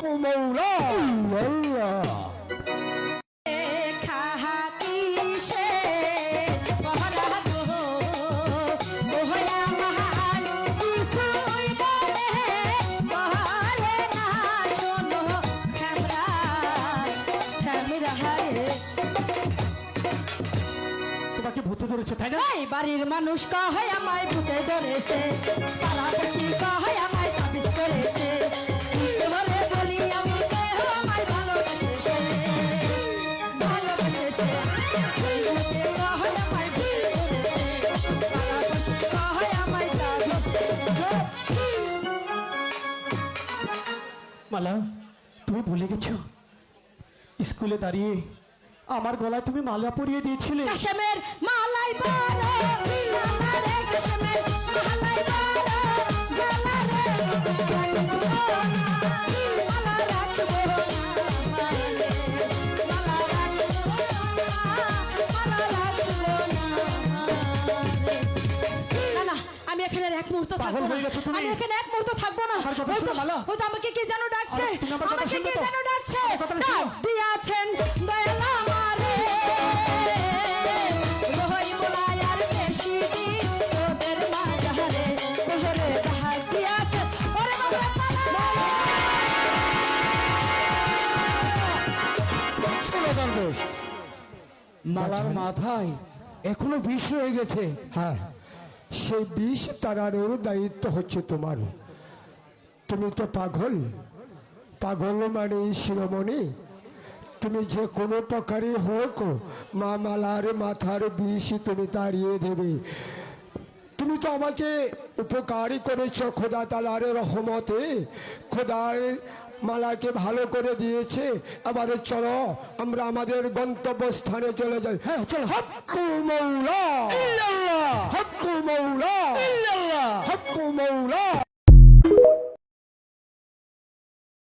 মৌলা তোমাকে ভূতে ধরেছে তাই না? বাড়ির মানুষ কহে আমায় ভূতে ধরেছে, পাড়াপড়শি কহে আমায় তাবিজ করেছে, ধরে বলি আমি কেহ আমায় ভালোবেসেছে, ভালোবেসেছে। ভূতে কহে আমায় ভূতে ধরেছে, পাড়াপড়শি কহে আমায় তাবিজ করেছে। মালা, তুমি ভুলে গেছো স্কুলে দাঁড়িয়ে আমার গলায় তুমি মালা পরিয়ে দিয়েছিলে। কাশেমের মালাই বড় মালা রে, কাশেমের মালাই বড় মালা রে, মালা রাখবো না। আমি এখানে এক মুহূর্ত থাকবো না, আমি এখানে এক মুহূর্ত থাকবো না। হয়তো আমাকে কে যেন ডাকছে, আমাকে কে যেন ডাকছে, ডাক দিয়াছেন দয়াল আমারে। রহই বলাই আর বেশি দিন তোদের মাঝারে, তোরে হাসিয়াছে ওরে মালার মাথায় এখনো বিষ রয়ে গেছে। হ্যাঁ, সেই বিষ তাড়ানোর দায়িত্ব হচ্ছে তোমার। তুমি তো পাগল, পাগল মানে শিরোমণি। তুমি যে কোনো প্রকারই হোক মা মালার মাথার বিষ তুমি তাড়িয়ে দেবে। তুমি তো আমাকে উপকারই করেছ খোদা তালার রহমতে, খোদার মালাকে ভালো করে দিয়েছে। এবার চলো আমরা আমাদের গন্তব্যস্থানে চলে যাই। হ্যাঁ চলো। হক্কু মৌলা, হক্কু মৌলা, হক্কু মৌলা।